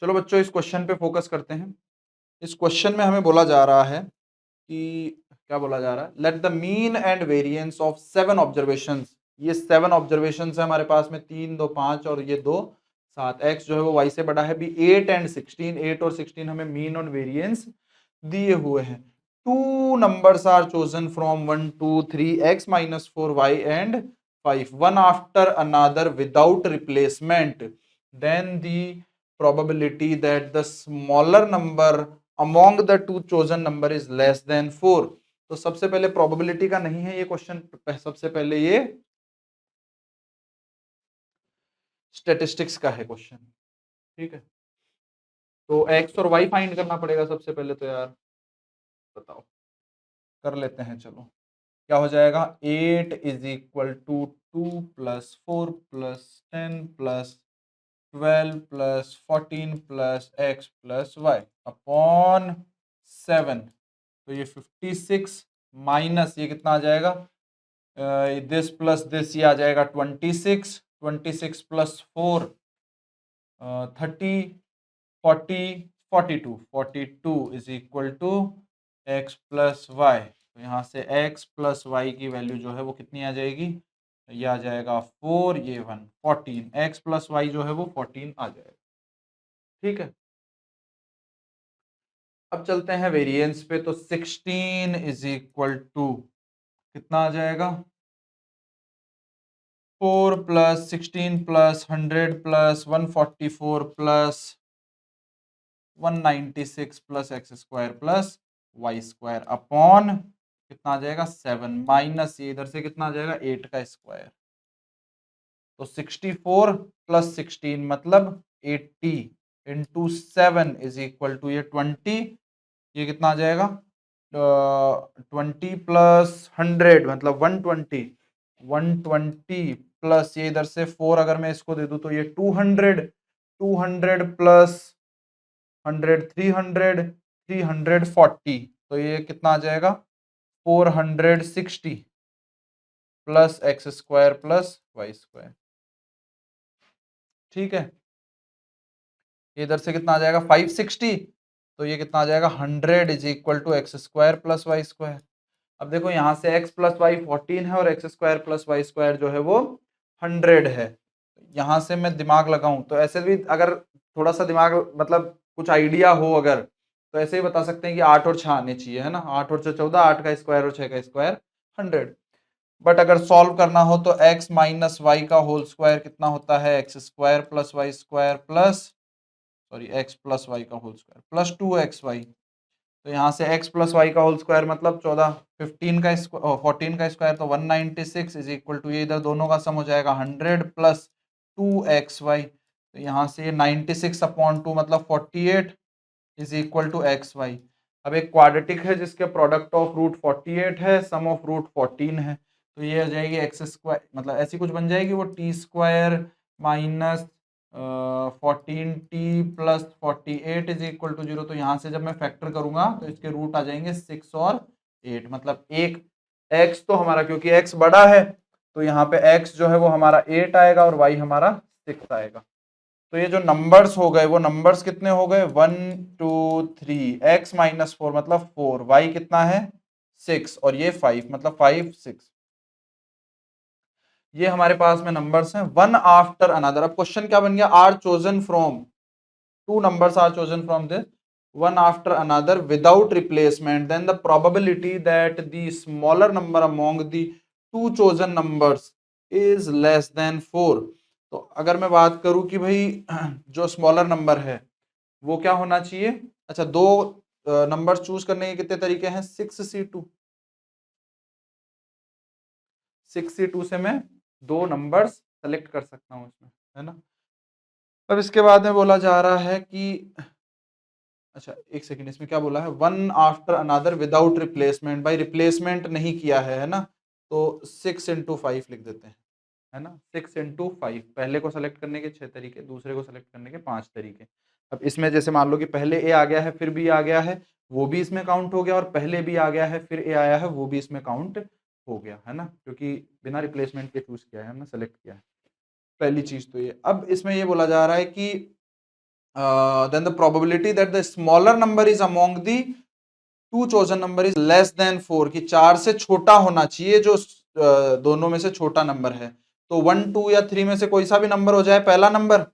चलो बच्चों इस क्वेश्चन पे फोकस करते हैं। इस क्वेश्चन में हमें बोला जा रहा है कि क्या बोला जा रहा है, let the mean and variance of 7 observations. ये 7 ऑब्जर्वेशंस है हमारे पास में, 3 2 5 और ये 2 7। एक्स जो है वो वाई से बड़ा है भी। 8 एंड 16, 8 और 16 हमें मीन और वेरिएंस दिए हुए हैं। Two numbers are chosen from 1 2 3 x minus 4 y and 5 one after another without replacement, then the probability that the smaller number among the two chosen number is less than 4। तो सबसे पहले probability का नहीं है ये क्वेश्चन, सबसे पहले ये स्टेटिस्टिक्स का है क्वेश्चन। ठीक है, तो एक्स और वाई फाइंड करना पड़ेगा सबसे पहले। तो यार बताओ, कर लेते हैं। चलो क्या हो जाएगा, 8 is equal to 2 plus 4 plus 10 plus 12 plus 14 plus x plus y upon 7। तो ये 56 माइनस ये कितना आ जाएगा, दिस प्लस दिस ये आ जाएगा 26। 26 plus 4 30 40 42। 42 is equal to x plus y. तो यहाँ से एक्स प्लस वाई की वैल्यू जो है वो कितनी आ जाएगी, ये आ जाएगा 4 ये 1 14। एक्स प्लस वाई जो है वो 14 आ जाएगा। ठीक है, अब चलते हैं वेरिएंस पे। तो 16 इज इक्वल टू कितना आ जाएगा, 4 plus 16 plus 100 plus 144 plus 196 plus x square plus y square upon कितना आ जाएगा 7 माइनस ये इधर से कितना आ जाएगा 8 का स्क्वायर। तो 64 प्लस 16 मतलब 80 इंटू 7 इज इक्वल टू ये 20। ये कितना आ जाएगा, 20 प्लस 100 मतलब 120। 120 प्लस ये इधर से 4 अगर मैं इसको दे दूं तो ये 200। 200 प्लस 100 300 340। तो ये कितना आ जाएगा 460 plus x square plus y square. ठीक है, ये इधर से कितना आ जाएगा 560। तो ये कितना आ जाएगा 100 is equal to x square plus y square. अब देखो यहाँ से x प्लस वाई 14 है और x square plus y square जो है वो 100 है। यहाँ से मैं दिमाग लगाऊं तो ऐसे भी अगर थोड़ा सा दिमाग मतलब कुछ आइडिया हो अगर, तो ऐसे ही बता सकते हैं कि 8 और 6 आने चाहिए, है ना। 8 और 6 14, 8 का स्क्वायर और 6 का स्क्वायर 100। बट अगर सॉल्व करना हो तो x माइनस वाई का होल स्क्वायर कितना होता है, x square plus y square plus sorry x plus y का होल स्क्वायर प्लस 2xy। तो यहाँ से x प्लस वाई का होल स्क्वायर मतलब 14। 15 का 14 का स्क्वायर तो 196 इज इक्वल टू ये इधर दोनों का सम हो जाएगा 100 प्लस 2xy। तो यहाँ से ये 96 अपॉन 2 मतलब 48 इज इक्वल टू xy। अब एक क्वाड्रेटिक है जिसके प्रोडक्ट ऑफ रूट 48 है, सम ऑफ रूट 14 है। तो ये आ जाएगी एक्स स्क्वायर मतलब ऐसी कुछ बन जाएगी वो टी स्क्वायर माइनस 14t प्लस 48 इज इक्वल टू 0। तो यहाँ से जब मैं फैक्टर करूंगा तो इसके रूट आ जाएंगे 6 और 8। मतलब एक x तो हमारा क्योंकि x बड़ा है तो यहाँ पे x जो है वो हमारा 8 आएगा और y हमारा 6 आएगा। तो ये जो नंबर्स हो गए वो नंबर्स कितने हो गए 1 2 3। x माइनस 4 मतलब 4, y कितना है 6 और ये 5 मतलब 5 6। ये हमारे पास में नंबर्स हैं वन आफ्टर अनदर। अब क्वेश्चन क्या बन गया, are chosen from two numbers are chosen from this one after another without replacement, then the probability that the smaller number among the two chosen numbers is less than 4। तो अगर मैं बात करूं कि भाई जो स्मॉलर नंबर है वो क्या होना चाहिए, अच्छा दो नंबर चूज करने के कितने तरीके हैं, 6C2। 6C2 से मैं दो नंबर्स सेलेक्ट कर सकता हूं इसमें, है ना। अब इसके बाद में बोला जा रहा है कि अच्छा एक सेकंड, इसमें क्या बोला है, one after another without replacement. भाई रिप्लेसमेंट नहीं किया है ना। तो 6 इंटू 5 लिख देते हैं, है ना। 6 इंटू 5, पहले को सेलेक्ट करने के 6 तरीके, दूसरे को सेलेक्ट करने के 5 तरीके। अब इसमें जैसे मान लो कि पहले ए आ गया है फिर बी आ गया है, वो भी इसमें काउंट हो गया, और पहले बी आ गया है फिर ए आया है वो भी इसमें काउंट हो गया, है ना, क्योंकि बिना रिप्लेसमेंट के चूज किया है हमने, सेलेक्ट किया है। पहली चीज तो ये। अब इसमें ये बोला जा रहा है कि then the probability that the smaller number is among the two chosen number is less than 4, कि 4 से छोटा होना चाहिए जो दोनों में से छोटा नंबर है। तो 1 2 या 3 में से कोई सा भी नंबर हो जाए पहला नंबर,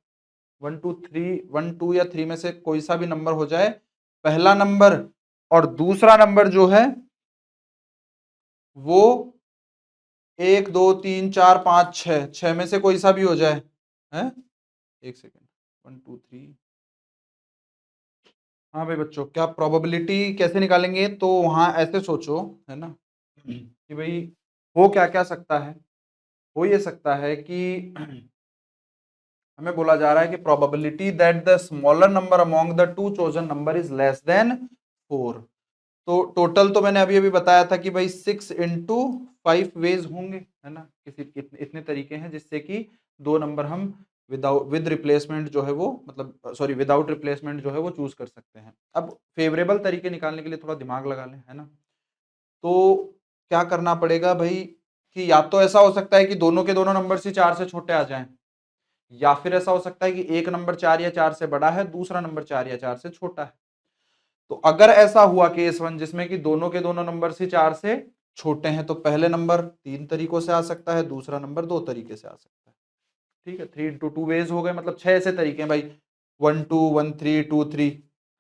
1 2 या 3 में से कोई सा भी नंबर हो जाए पहला नंबर, और दूसरा नंबर जो है वो 1 2 3 4 5 6 में से कोई सा भी हो जाए, है? एक सेकेंड, 1 2 3। हाँ भाई बच्चों, क्या प्रोबेबिलिटी कैसे निकालेंगे? तो वहां ऐसे सोचो, है ना, कि भाई हो क्या क्या सकता है। हो ये सकता है कि हमें बोला जा रहा है कि probability that the smaller number among the two chosen number is less than 4। तो टोटल तो मैंने अभी अभी बताया था कि भाई 6 इंटू 5 वेज होंगे, है ना, किसी इतने तरीके हैं जिससे कि दो नंबर हम विद रिप्लेसमेंट जो है वो, मतलब सॉरी विदाउट रिप्लेसमेंट जो है वो चूज कर सकते हैं। अब फेवरेबल तरीके निकालने के लिए थोड़ा दिमाग लगा लें, है ना। तो क्या करना पड़ेगा भाई, कि या तो ऐसा हो सकता है कि दोनों के दोनों नंबर से 4 से छोटे आ जाएं, या फिर ऐसा हो सकता है कि एक नंबर 4 या 4 से बड़ा है, दूसरा नंबर 4 या 4 से छोटा है। तो अगर ऐसा हुआ केस 1 जिसमें कि दोनों के दोनों नंबर से 4 से छोटे हैं, तो पहले नंबर 3 तरीकों से आ सकता है, दूसरा नंबर 2 तरीके से आ सकता है। ठीक है, 3 इंटू 2 वेज हो गए, मतलब 6 ऐसे तरीके हैं भाई, 1 2 1 3 2 3,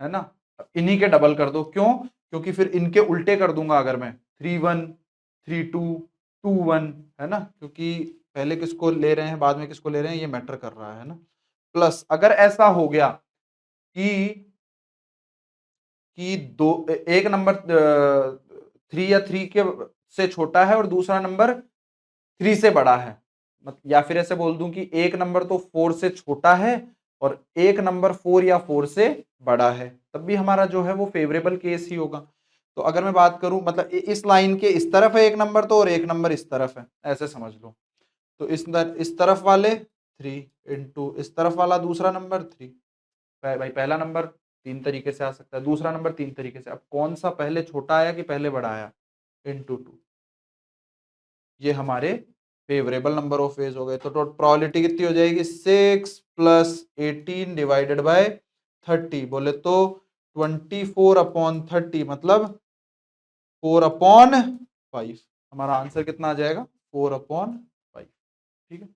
है ना। इन्हीं के डबल कर दो, क्यों? क्योंकि फिर इनके उल्टे कर दूंगा अगर मैं 3 1 3 2 2 1, है ना, क्योंकि पहले किसको ले रहे हैं बाद में किसको ले रहे हैं ये मैटर कर रहा है ना। प्लस अगर ऐसा हो गया कि दो एक नंबर 3 या 3 के से छोटा है और दूसरा नंबर 3 से बड़ा है, या फिर ऐसे बोल दूं कि एक नंबर तो 4 से छोटा है और एक नंबर 4 या 4 से बड़ा है, तब भी हमारा जो है वो फेवरेबल केस ही होगा। तो अगर मैं बात करूं, मतलब इस लाइन के इस तरफ है एक नंबर तो, और एक नंबर इस तरफ है, ऐसे समझ लो। तो इस तरफ वाले 3 इंटू इस तरफ वाला दूसरा नंबर 3। भाई पहला नंबर 3 तरीके से आ सकता है, दूसरा नंबर 3 तरीके से। अब कौन सा पहले छोटा आया कि पहले बड़ा आया? इंटू 2, ये हमारे फेवरेबल नंबर ऑफ वेज हो गए। तो प्रोबेबिलिटी कितनी हो जाएगी? 6 प्लस 18 डिवाइडेड बाय 30, बोले तो 24/30, मतलब 4/5। हमारा आंसर कितना आ जाएगा? 4/5। ठीक है।